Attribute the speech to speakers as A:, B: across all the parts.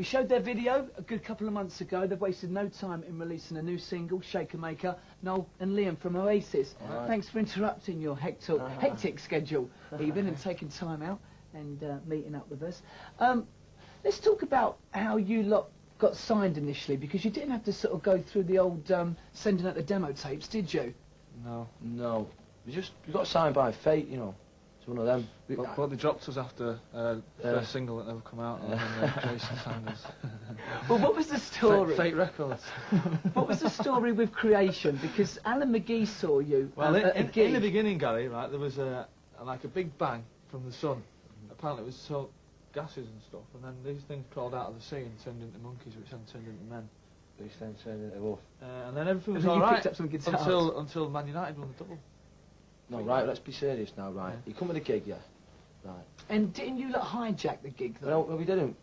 A: We showed their video a good couple of months ago. They've wasted no time in releasing a new single, Shaker Maker. Noel and Liam from Oasis.
B: Right.
A: Thanks for interrupting your hectic schedule, even, and taking time out and meeting up with us. Let's talk about how you lot got signed initially, because you didn't have to sort of go through the old sending out the demo tapes, did you?
B: No. We got signed by fate, you know. It's one of them.
C: But they dropped us after the first single that never come out, and then Jason signed us.
A: Well, what was the story?
C: Fate Records.
A: What was the story with Creation? Because Alan McGee saw you.
C: Well, in
A: gig.
C: the beginning, Gary, right, there was like a big bang from the sun. Apparently, it was so gases and stuff, and then these things crawled out of the sea and turned into monkeys, which then turned into men.
B: Which then turned into wolf.
C: And then everything was
A: And then you
C: alright
A: picked up some guitars.
C: until Man United won the double.
B: No, right, let's be serious now, right. You come with a gig, yeah? Right.
A: And didn't you lot hijack the gig, though?
B: No, we didn't.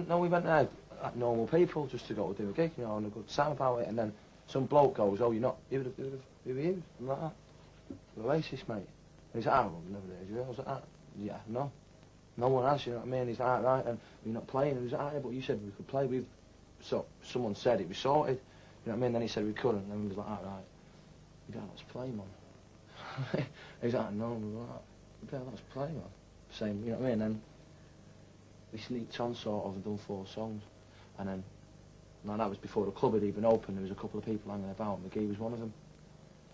B: No, we went there like normal people just to go to do a gig, you know, and a good time about it, and then some bloke goes, oh, you're not, who are you? I'm like that. Oasis, mate. And he's like, oh, I've never heard you. I was like, ah, yeah, no. No one has, you know what I mean? He's like, right, and we're not playing. And he's like, ah, but you said we could play. So someone said it was sorted, you know what I mean? Then he said we couldn't, and then we was like, ah, right. We better let's play, man. He's like, no, we were like, we better let's play, man. Same, you know what I mean? And we sneaked on sort of and done 4 songs. And then, no, that was before the club had even opened. There was a couple of people hanging about. McGee was one of them.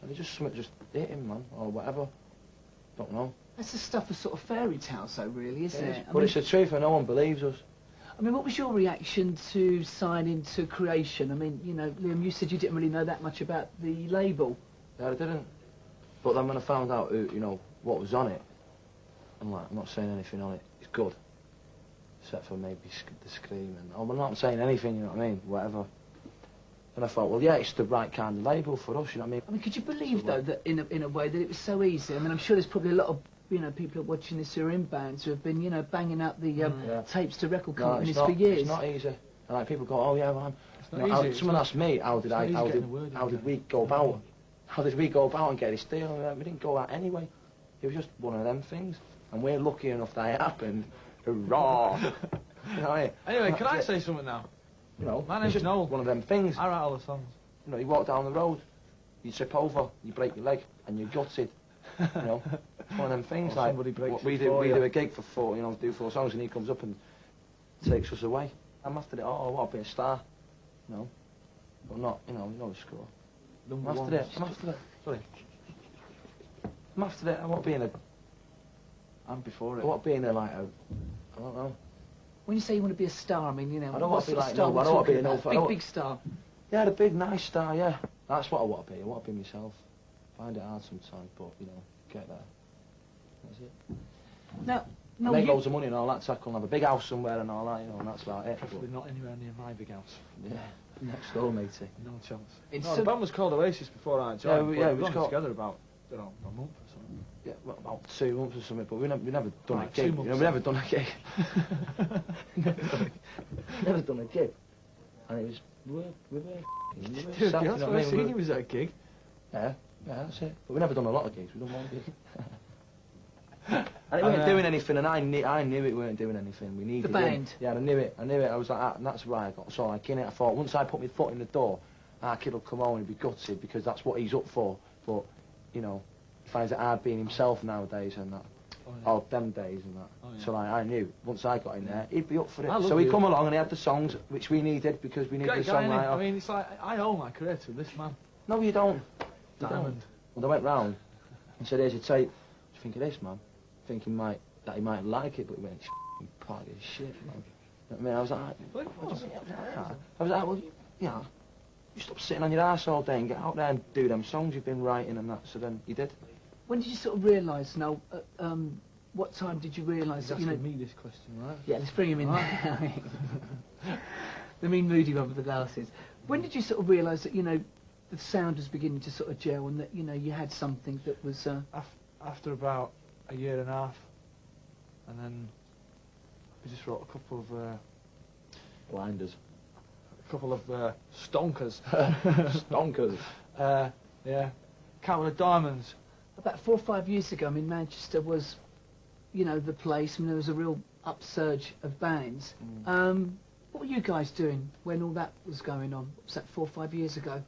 B: And it just hit him, man, or whatever. Don't know.
A: That's the stuff of sort of fairy tales, though, really, isn't it?
B: But it's the truth, and no one believes us.
A: I mean, what was your reaction to signing to Creation? I mean, you know, Liam, you said you didn't really know that much about the label.
B: Yeah, I didn't. But then when I found out, you know, what was on it, I'm like, I'm not saying anything on it. It's good. Except for maybe the scream and... I'm not saying anything, you know what I mean? Whatever. And I thought, well, yeah, it's the right kind of label for us, you know what I mean?
A: I mean, could you believe, though, that in a way that it was so easy? I mean, I'm sure there's probably a lot of, you know, people watching this who are in bands who have been, you know, banging out the tapes to record companies for years.
B: It's not easy. And like, people go, oh, yeah, well, someone asked me, how did we go about? How did we go about and get this deal? We didn't go out anyway. It was just one of them things. And we're lucky enough that it happened. Hurrah! You know what I mean?
C: Anyway, can I say something now?
B: You know,
C: my name's Noel.
B: One of them things.
C: I write all the songs.
B: You know, you walk down the road, you trip over, you break your leg, and you're gutted. You know, it's one of them things. Like
C: somebody breaks
B: we do a gig for 4, you know, do 4 songs, and he comes up and takes us away. I'm after it. Oh, I want to be a star. You know, but not. You know the score. I'm after it. Sorry. I'm after it. I want to be in a...
C: I'm before it.
B: I want to be in a, like, a... I don't know.
A: When you say you want to be a star, I mean, you know...
B: I don't want to be like...
A: No,
B: I don't want to be an
A: big star.
B: Yeah, the big, nice star, yeah. That's what I want to be. I want to be myself. Find it hard sometimes, but, you know, get there. That's it.
A: Now,
B: make loads of money and all that, so I can have a big house somewhere and all that, you know, and that's about it.
C: Probably not anywhere near my big house.
B: Yeah, next door, matey.
C: No chance.
A: It's
C: the band was called Oasis before I joined.
B: Yeah,
C: we was together about, I don't know, a month or something.
B: Yeah, well, about 2 months or something, but we never done
C: Right,
B: a gig.
C: 2 months.
B: You know, we never done a gig. never done a gig. And it was, we were
C: Dude, that's what I seen you was at a gig.
B: Yeah, that's it. But we never done a lot of gigs, we done 1 gig. And it weren't doing anything, and I knew it weren't doing anything. We needed
A: the band.
B: Yeah, and I knew it. I was like that, and that's why I got so like in it. I thought once I put my foot in the door, our kid will come home and he'll be gutted because that's what he's up for. But you know, he finds it hard being himself nowadays and that. Oh, them days and that. Oh, yeah. So like, I knew once I got in there, he'd be up for it. So he come along and he had the songs which we needed because we needed the song right off.
C: I mean, it's like I owe my career to this man.
B: No, you don't.
C: Diamond.
B: Well, they went round and said, "Here's your tape. What do you think of this, man?" Thinking that he might like it, but he went, "You party of shit, man." You know what I mean? I was like, well, you know, you stop sitting on your ass all day and get out there and do them songs you've been writing and that. So then you did.
A: When did you sort of realise, Noel, what time did you realise that, you know...
C: He's asking me this question, right?
A: Yeah, let's bring him in now. The mean moody one with the glasses. When did you sort of realise that, you know, the sound was beginning to sort of gel and that, you know, you had something that was...
C: After about a year and a half, and then we just wrote a couple of...
B: Blinders.
C: A couple of stonkers.
B: Stonkers.
C: Yeah. Couple of diamonds.
A: About 4 or 5 years ago, I mean, Manchester was, you know, the place. I mean, there was a real upsurge of bands. What What were you guys doing when all that was going on? What was that, 4 or 5 years ago?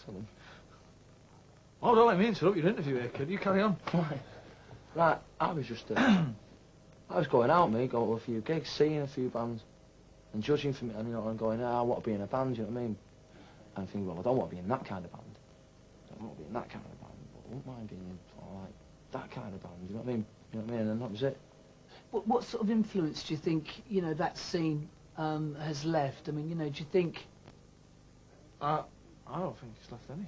B: Something.
C: Oh, don't let me interrupt your interview here, kid. You carry on.
B: Right, I was just, I was going out, mate, going to a few gigs, seeing a few bands, and judging for me, and, you know, and going, I want to be in a band, you know what I mean? And I think, well, I don't want to be in that kind of band. I don't want to be in that kind of band, but I wouldn't mind being in, sort of, like, that kind of band, you know what I mean? You know what I mean? And that was it.
A: What sort of influence do you think, you know, that scene has left? I mean, you know, do you think...
C: I don't think it's left any.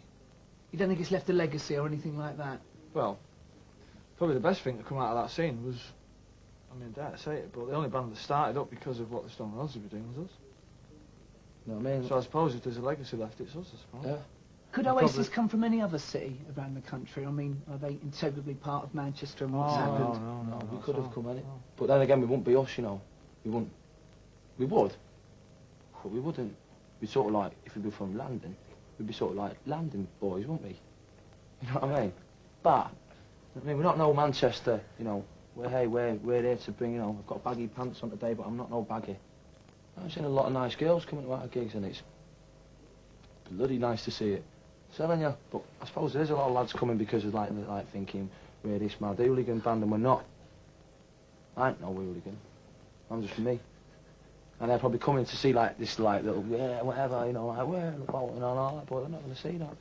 A: You don't think it's left a legacy or anything like that?
C: Well, probably the best thing to come out of that scene was, I mean, I dare to say it, but the only band that started up because of what the Stone Roses were doing was us.
B: You know what I mean?
C: So I suppose if there's a legacy left, it's us, I suppose.
B: Yeah.
A: Could Oasis come from any other city around the country? I mean, are they integrally part of Manchester and what's happened?
C: No,
B: We could have come in it.
C: No.
B: But then again, we wouldn't be us, you know. We wouldn't. We would, but we wouldn't. We'd sort of like, if we'd be from London, we'd be sort of like London boys, wouldn't we? You know what I mean? But, I mean, we're not no Manchester, you know. We're here to bring, you know, I've got baggy pants on today, but I'm not no baggy. I've seen a lot of nice girls coming to our gigs, and it's bloody nice to see it. Telling you, but I suppose there's a lot of lads coming because of like thinking we're this mad hooligan band, and we're not. I ain't no hooligan. I'm just me. And they're probably coming to see like this like little whatever, you know, like we're about and all that, but they're not going to see that.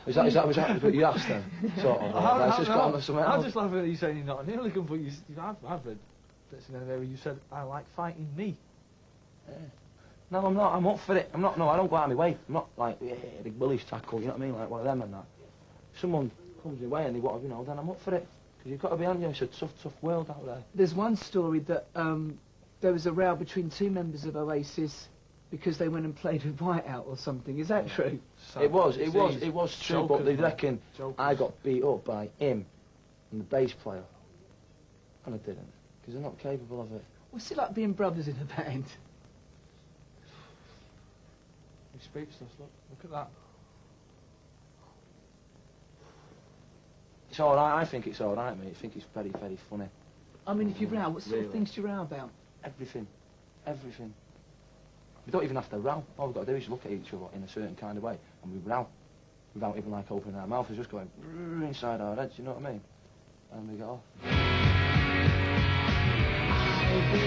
B: Was that what you asked them? Sort of.
C: I'm just laughing at you saying you're not an hooligan, but I've read this in an area you said I like fighting me.
B: Yeah. No, I'm not. I'm up for it. I'm not. No, I don't go out of my way. I'm not like big bullies tackle. You know what I mean? Like one of them and that. If someone comes your way and they want, you know, then I'm up for it. Because you've got to be on you. It's a tough world out there.
A: There's one story that there was a row between 2 members of Oasis because they went and played with Whiteout or something. Is that true?
B: It was true, but they reckon I got beat up by him and the bass player, and I didn't, because they're not capable of it.
A: What's it like being brothers in a band?
C: He's speechless. Look at that.
B: It's all right. I think it's all right, mate. I think it's very, very funny.
A: I mean, if you row, what sort
B: Really?
A: of things do you row about?
B: Everything. We don't even have to row. All we've got to do is look at each other in a certain kind of way, and we row. Without even like opening our mouth, it's just going inside our heads, you know what I mean? And we get off.